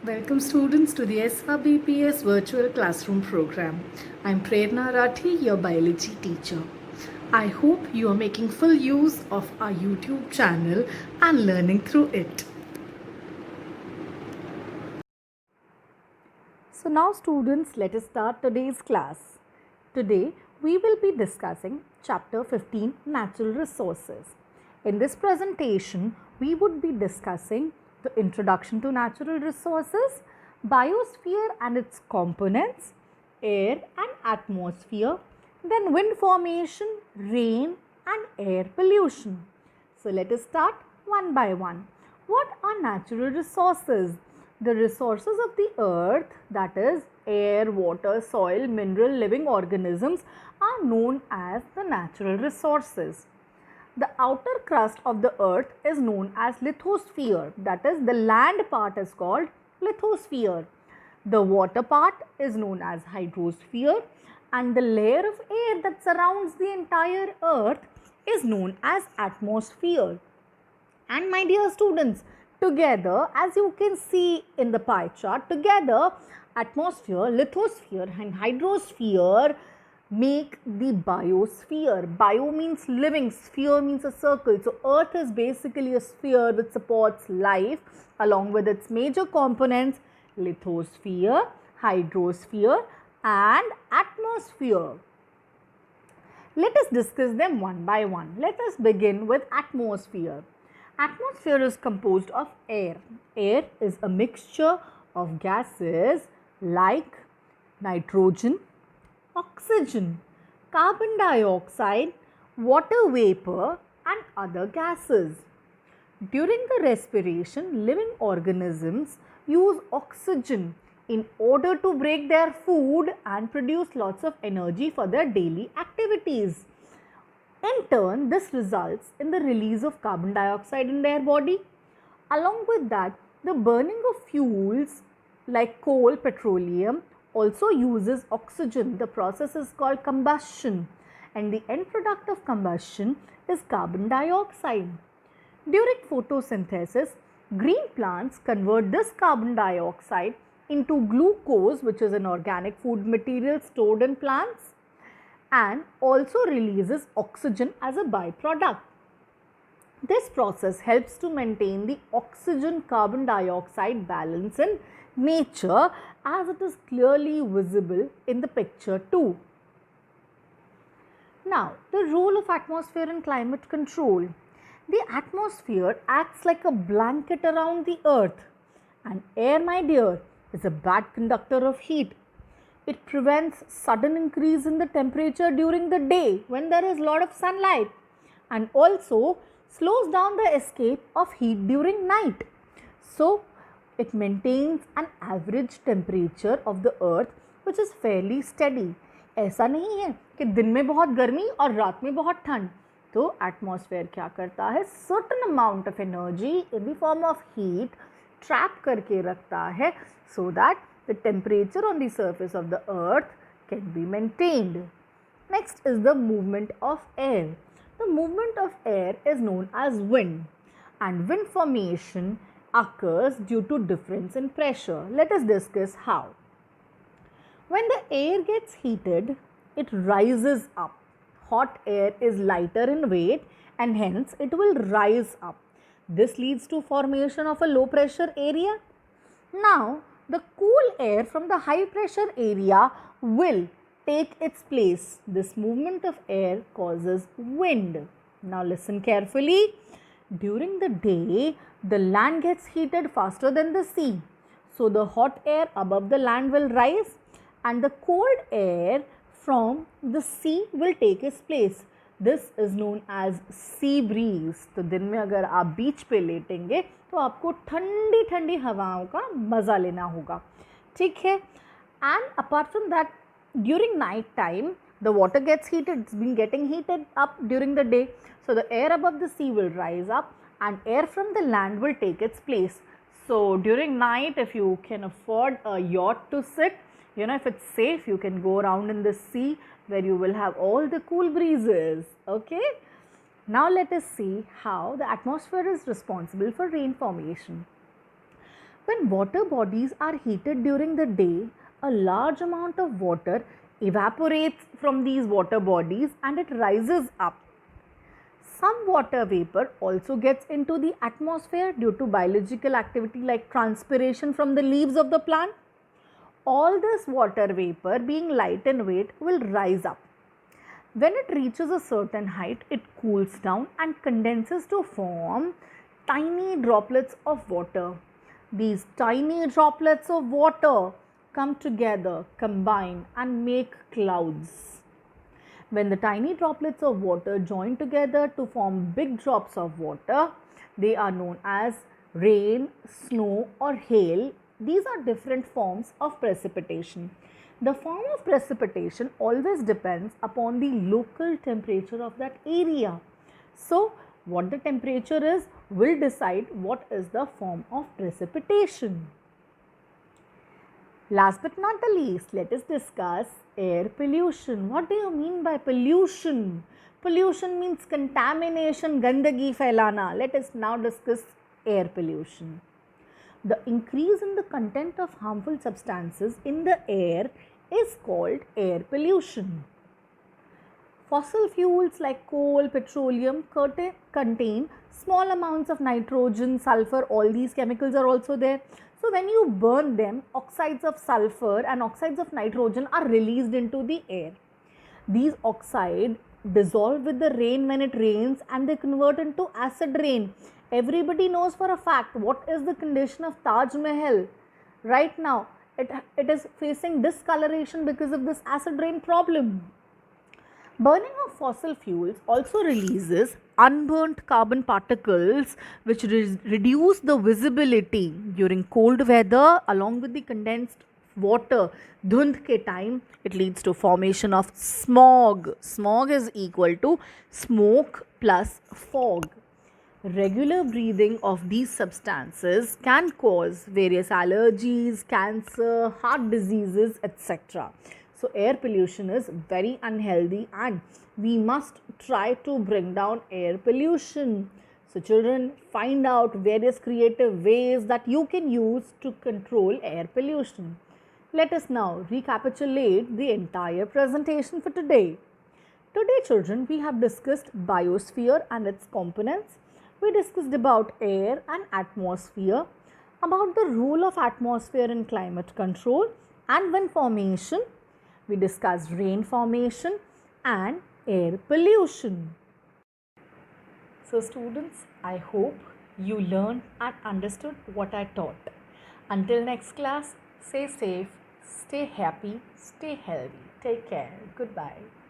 Welcome students to the SRBPS virtual classroom program. I'm Prerna Rathi, your biology teacher. I hope you are making full use of our YouTube channel and learning through it. So now students, let us start today's class. Today we will be discussing chapter 15, natural resources. In this presentation, we would be discussing the introduction to natural resources, biosphere and its components, air and atmosphere, then wind formation, rain and air pollution. So let us start one by one. What are natural resources? The resources of the earth, that is air, water, soil, mineral, living organisms, are known as the natural resources. The outer crust of the earth is known as lithosphere, that is the land part is called lithosphere. The water part is known as hydrosphere and the layer of air that surrounds the entire earth is known as atmosphere. And my dear students, together, as you can see in the pie chart, together atmosphere, lithosphere and hydrosphere make the biosphere. Bio means living, sphere means a circle. So earth is basically a sphere which supports life along with its major components lithosphere, hydrosphere and atmosphere. Let us discuss them one by one. Let us begin with atmosphere. Atmosphere is composed of air. Air is a mixture of gases like nitrogen, oxygen, carbon dioxide, water vapor and other gases. During the respiration, living organisms use oxygen in order to break their food and produce lots of energy for their daily activities. In turn, this results in the release of carbon dioxide in their body. Along with that, the burning of fuels like coal, petroleum also uses oxygen. The process is called combustion and the end product of combustion is carbon dioxide. During photosynthesis, green plants convert this carbon dioxide into glucose, which is an organic food material stored in plants, and also releases oxygen as a byproduct. This process helps to maintain the oxygen carbon dioxide balance in nature as it is clearly visible in the picture too. Now, the role of atmosphere in climate control. The atmosphere acts like a blanket around the earth, and air, my dear, is a bad conductor of heat. It prevents sudden increase in the temperature during the day when there is a lot of sunlight and also slows down the escape of heat during night. So, it maintains an average temperature of the earth which is fairly steady. ऐसा नहीं है कि दिन में बहुत गर्मी और रात में बहुत ठंड. तो एटमॉस्फेयर क्या करता है? Certain amount of energy in the form of heat trap करके रखता है so that the temperature on the surface of the earth can be maintained. Next is the movement of air. The movement of air is known as wind and wind formation occurs due to difference in pressure. Let us discuss how. When the air gets heated, it rises up. Hot air is lighter in weight and hence it will rise up. This leads to formation of a low pressure area. Now, the cool air from the high pressure area will take its place. This movement of air causes wind. Now listen carefully. During the day, the land gets heated faster than the sea. So the hot air above the land will rise and the cold air from the sea will take its place. This is known as sea breeze. तो दिन में अगर आप बीच पे लेटेंगे तो आपको ठंडी ठंडी हवाओं का मज़ा लेना होगा. ठीक है. And apart from that, during night time, the water gets heated. It's been getting heated up during the day. So the air above the sea will rise up and air from the land will take its place. So during night, if you can afford a yacht to sit, if it's safe, you can go around in the sea where you will have all the cool breezes. Okay. Now let us see how the atmosphere is responsible for rain formation. When water bodies are heated during the day, a large amount of water evaporates from these water bodies and it rises up. Some water vapor also gets into the atmosphere due to biological activity like transpiration from the leaves of the plant. All this water vapor, being light in weight, will rise up. When it reaches a certain height, it cools down and condenses to form tiny droplets of water. These tiny droplets of water come together, combine, and make clouds. When the tiny droplets of water join together to form big drops of water, they are known as rain, snow, or hail. These are different forms of precipitation. The form of precipitation always depends upon the local temperature of that area. So, what the temperature is will decide what is the form of precipitation. Last but not the least, let us discuss air pollution. What do you mean by pollution? Pollution means contamination, gandagi phailana. Let us now discuss air pollution. The increase in the content of harmful substances in the air is called air pollution. Fossil fuels like coal, petroleum contain small amounts of nitrogen, sulfur, all these chemicals are also there. So when you burn them, oxides of sulfur and oxides of nitrogen are released into the air. These oxides dissolve with the rain when it rains and they convert into acid rain. Everybody knows for a fact what is the condition of Taj Mahal. Right now, it is facing discoloration because of this acid rain problem. Burning of fossil fuels also releases unburnt carbon particles which reduce the visibility during cold weather along with the condensed water. Dhund ke time, it leads to formation of smog. Smog is equal to smoke plus fog. Regular breathing of these substances can cause various allergies, cancer, heart diseases, etc. So, air pollution is very unhealthy and we must try to bring down air pollution. So, children, find out various creative ways that you can use to control air pollution. Let us now recapitulate the entire presentation for today. Today, children, we have discussed biosphere and its components. We discussed about air and atmosphere, about the role of atmosphere in climate control and wind formation. We discussed rain formation and air pollution. So students, I hope you learned and understood what I taught. Until next class, stay safe, stay happy, stay healthy. Take care. Goodbye.